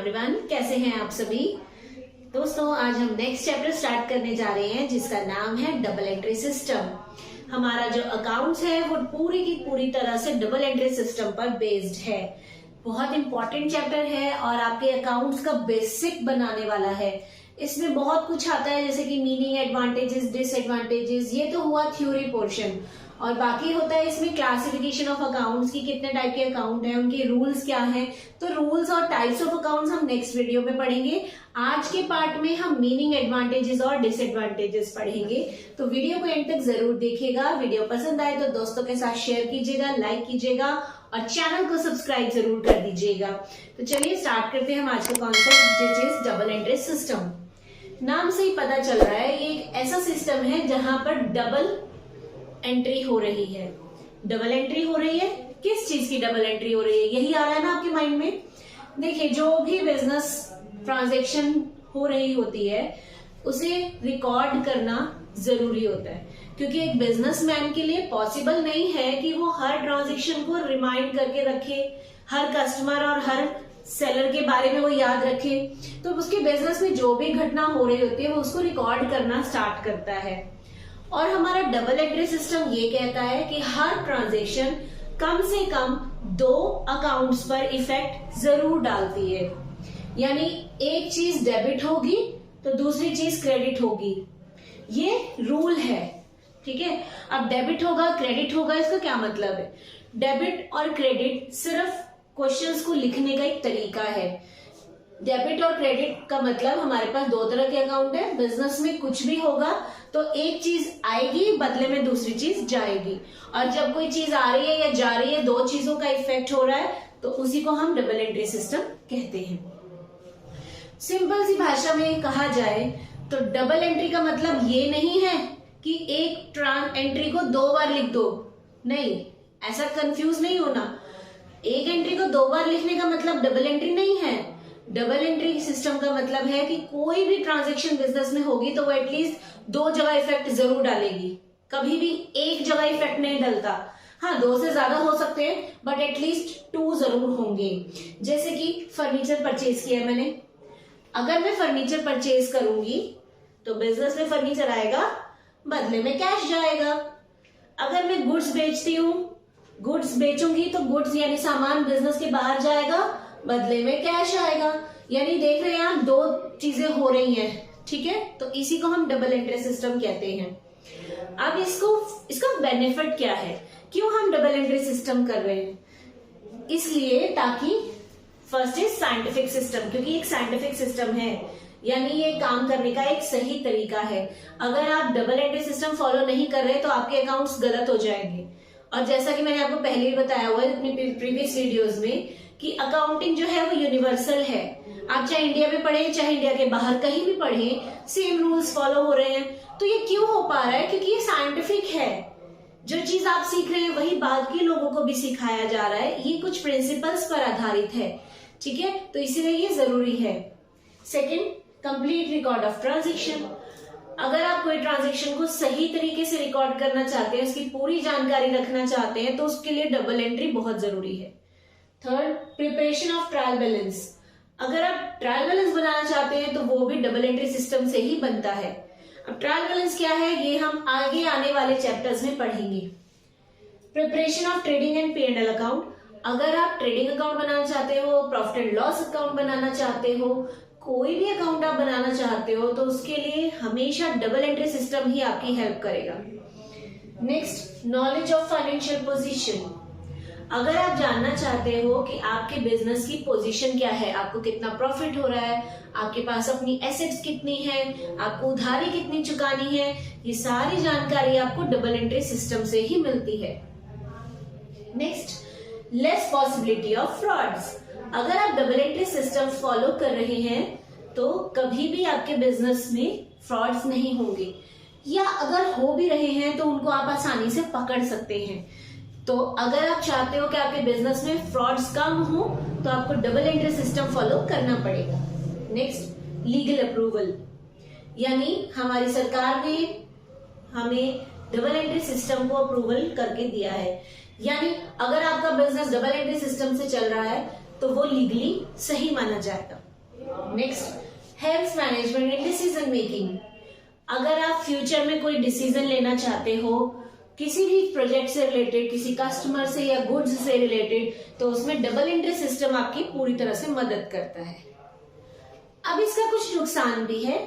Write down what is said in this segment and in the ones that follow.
Everyone, कैसे हैं आप सभी दोस्तों। आज हम नेक्स्ट चैप्टर स्टार्ट करने जा रहे हैं जिसका नाम है डबल एंट्री सिस्टम। हमारा जो अकाउंट्स है वो पूरी की पूरी तरह से डबल एंट्री सिस्टम पर बेस्ड है। बहुत इंपॉर्टेंट चैप्टर है और आपके अकाउंट्स का बेसिक बनाने वाला है। इसमें बहुत कुछ आता है जैसे कि मीनिंग, एडवांटेजेस, डिसएडवांटेजेस, ये तो हुआ थ्योरी पोर्शन। और बाकी होता है इसमें क्लासिफिकेशन ऑफ अकाउंट्स की, कितने टाइप के अकाउंट हैं, उनके रूल्स क्या हैं। तो रूल्स और टाइप्स ऑफ अकाउंट्स हम नेक्स्ट वीडियो में पढ़ेंगे। आज के पार्ट में हम मीनिंग, एडवांटेजेस और डिसएडवांटेजेस पढ़ेंगे। तो वीडियो को एंड तक जरूर देखिएगा। वीडियो पसंद आए तो दोस्तों के साथ शेयर कीजिएगा, लाइक कीजिएगा और चैनल को सब्सक्राइब जरूर कर दीजिएगा। तो चलिए स्टार्ट करते हैं हम आज का concept, which is double entry system. नाम से ही पता चल रहा है ये एक ऐसा सिस्टम है जहां पर डबल एंट्री हो रही है। डबल एंट्री हो रही है, किस चीज की डबल एंट्री हो रही है, यही आ रहा है ना आपके माइंड में। देखिए, जो भी बिजनेस ट्रांजैक्शन हो रही होती है उसे रिकॉर्ड करना जरूरी होता है, क्योंकि एक बिजनेसमैन के लिए पॉसिबल नहीं है कि वो हर ट्रांजैक्शन को रिमाइंड करके रखे, हर कस्टमर और हर सेलर के बारे में वो याद रखे। तो उसके बिजनेस में जो भी घटना हो रही होती है वो उसको रिकॉर्ड करना स्टार्ट करता है। और हमारा डबल एंट्री सिस्टम ये कहता है कि हर ट्रांजैक्शन कम से कम 2 अकाउंट्स पर इफेक्ट जरूर डालती है। यानी एक चीज डेबिट होगी तो दूसरी चीज क्रेडिट होगी, ये रूल है। ठीक है, अब डेबिट होगा, क्रेडिट होगा, इसका क्या मतलब है। डेबिट और क्रेडिट सिर्फ क्वेश्चंस को लिखने का एक तरीका है। डेबिट और क्रेडिट का मतलब हमारे पास 2 तरह के अकाउंट है। बिजनेस में कुछ भी होगा तो एक चीज आएगी, बदले में दूसरी चीज जाएगी। और जब कोई चीज आ रही है या जा रही है, 2 चीजों का इफेक्ट हो रहा है, तो उसी को हम डबल एंट्री सिस्टम कहते हैं। सिंपल सी भाषा में कहा जाए तो डबल एंट्री का मतलब ये नहीं है कि एक एंट्री को 2 बार लिख दो। नहीं, ऐसा कंफ्यूज नहीं होना। एक एंट्री को 2 बार लिखने का मतलब डबल एंट्री नहीं है। डबल एंट्री सिस्टम का मतलब है कि कोई भी ट्रांजैक्शन बिजनेस में होगी तो वो एटलीस्ट 2 जगह इफेक्ट जरूर डालेगी, कभी भी एक जगह इफेक्ट नहीं डलता। हाँ, 2 से ज्यादा हो सकते हैं बट एटलीस्ट 2 जरूर होंगे। जैसे कि फर्नीचर परचेज किया मैंने, अगर मैं फर्नीचर परचेज करूंगी तो बिजनेस में फर्नीचर आएगा, बदले में कैश जाएगा। अगर मैं गुड्स बेचती हूँ, गुड्स बेचूंगी तो गुड्स यानी सामान बिजनेस के बाहर जाएगा, बदले में कैश आएगा। यानी देख रहे हैं आप, 2 चीजें हो रही हैं। ठीक है, तो इसी को हम डबल एंट्री सिस्टम कहते हैं। अब इसका बेनिफिट क्या है, क्यों हम डबल एंट्री सिस्टम कर रहे हैं। इसलिए ताकि फर्स्ट इज साइंटिफिक सिस्टम, क्योंकि एक साइंटिफिक सिस्टम है, यानी ये काम करने का एक सही तरीका है। अगर आप डबल एंट्री सिस्टम फॉलो नहीं कर रहे तो आपके अकाउंट्स गलत हो जाएंगे। और जैसा कि मैंने आपको पहले ही बताया हुआ है अपनी प्रीवियस वीडियोस में कि अकाउंटिंग जो है वो यूनिवर्सल है। आप चाहे इंडिया में पढ़े, चाहे इंडिया के बाहर कहीं भी पढ़े, सेम रूल्स फॉलो हो रहे हैं। तो ये क्यों हो पा रहा है, क्योंकि ये साइंटिफिक है। जो चीज आप सीख रहे हैं वही बाकी लोगों को भी सिखाया जा रहा है। ये कुछ प्रिंसिपल्स पर आधारित है। ठीक है, तो इसीलिए ये जरूरी है। Second, complete record of transaction. अगर आप कोई ट्रांजैक्शन को सही तरीके से रिकॉर्ड करना चाहते हैं, उसकी पूरी जानकारी रखना चाहते हैं, तो उसके लिए डबल एंट्री बहुत जरूरी है। Third, preparation of trial balance. अगर आप ट्रायल बैलेंस बनाना चाहते हैं तो वो भी डबल एंट्री सिस्टम से ही बनता है। अब ट्रायल बैलेंस क्या है, ये हम आगे आने वाले चैप्टर्स में पढ़ेंगे। Preparation of trading and P&L account. अगर आप ट्रेडिंग अकाउंट बनाना चाहते हो, प्रॉफिट एंड लॉस अकाउंट बनाना चाहते हो, कोई भी अकाउंट आप बनाना चाहते हो, तो उसके लिए हमेशा डबल एंट्री सिस्टम ही आपकी हेल्प करेगा। Next, knowledge of financial position. अगर आप जानना चाहते हो कि आपके बिजनेस की पोजीशन क्या है, आपको कितना प्रॉफिट हो रहा है, आपके पास अपनी एसेट्स कितनी है, आपको उधारी कितनी चुकानी है, ये सारी जानकारी आपको डबल एंट्री सिस्टम से ही मिलती है। Next, less possibility of frauds. अगर आप डबल एंट्री सिस्टम फॉलो कर रहे हैं तो कभी भी आपके बिजनेस में फ्रॉड्स नहीं होंगे, या अगर हो भी रहे हैं तो उनको आप आसानी से पकड़ सकते हैं। तो अगर आप चाहते हो कि आपके बिजनेस में फ्रॉड्स कम हो तो आपको डबल एंट्री सिस्टम फॉलो करना पड़ेगा। Next, legal approval. यानी हमारी सरकार ने हमें डबल एंट्री सिस्टम को अप्रूवल करके दिया है। यानी अगर आपका बिजनेस डबल एंट्री सिस्टम से चल रहा है तो वो लीगली सही माना जाएगा। Next health management and decision making. अगर आप फ्यूचर में कोई डिसीजन लेना चाहते हो किसी भी प्रोजेक्ट से रिलेटेड, किसी कस्टमर से या गुड्स से रिलेटेड, तो उसमें डबल एंट्री सिस्टम आपकी पूरी तरह से मदद करता है। अब इसका कुछ नुकसान भी है,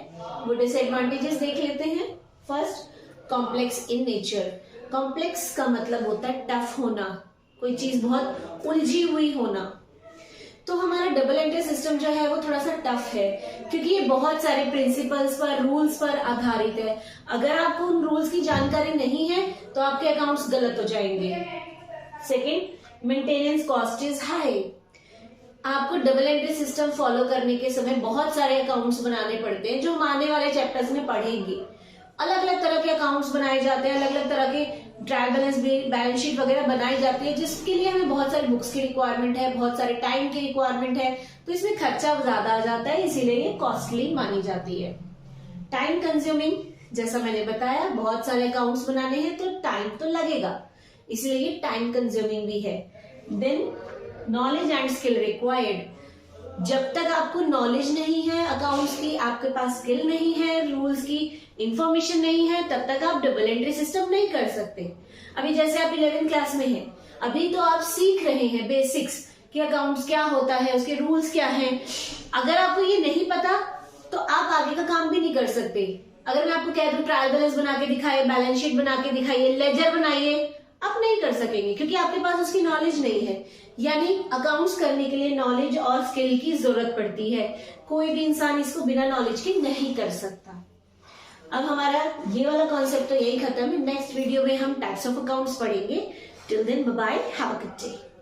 वो डिसएडवांटेजेस देख लेते हैं। First, complex in nature. Complex का मतलब होता है टफ होना, कोई चीज बहुत उलझी हुई होना। तो हमारा डबल एंट्री सिस्टम जो है वो थोड़ा सा टफ है, क्योंकि ये बहुत सारे प्रिंसिपल्स पर, रूल्स पर आधारित है। अगर आपको उन रूल्स की जानकारी नहीं है तो आपके अकाउंट्स गलत हो जाएंगे। Second, maintenance cost is high. आपको डबल एंट्री सिस्टम फॉलो करने के समय बहुत सारे अकाउंट्स बनाने पड़ते हैं, जो हम आने वाले चैप्टर्स में पढ़ेंगे। अलग अलग तरह के अकाउंट्स बनाए जाते हैं, अलग अलग तरह के ट्रायल बैलेंस शीट वगैरह बनाई जाती है, जिसके लिए हमें बहुत सारी बुक्स की रिक्वायरमेंट है, बहुत सारे टाइम की रिक्वायरमेंट है, तो इसमें खर्चा ज्यादा आ जाता है, इसीलिए ये कॉस्टली मानी जाती है। टाइम कंज्यूमिंग, जैसा मैंने बताया बहुत सारे अकाउंट्स बनाने हैं तो टाइम तो लगेगा, इसलिए ये टाइम कंज्यूमिंग भी है। Then knowledge and skill required. जब तक आपको नॉलेज नहीं है अकाउंट्स की, आपके पास स्किल नहीं है, रूल्स की इंफॉर्मेशन नहीं है, तब तक आप डबल एंट्री सिस्टम नहीं कर सकते। अभी जैसे आप 11th क्लास में हैं, अभी तो आप सीख रहे हैं बेसिक्स कि अकाउंट्स क्या होता है, उसके रूल्स क्या हैं। अगर आपको ये नहीं पता तो आप आगे का काम भी नहीं कर सकते। अगर मैं आपको कह दूं ट्रायल बैलेंस बना के दिखाइए, बैलेंस शीट बना के दिखाइए, लेजर बनाइए, आप नहीं कर सकेंगे, क्योंकि आपके पास उसकी नॉलेज नहीं है। यानी अकाउंट्स करने के लिए नॉलेज और स्किल की जरूरत पड़ती है। कोई भी इंसान इसको बिना नॉलेज के नहीं कर सकता। अब हमारा ये वाला कॉन्सेप्ट तो यही खत्म है। नेक्स्ट वीडियो में हम टाइप्स ऑफ अकाउंट्स पढ़ेंगे। Till then bye bye, have a good day.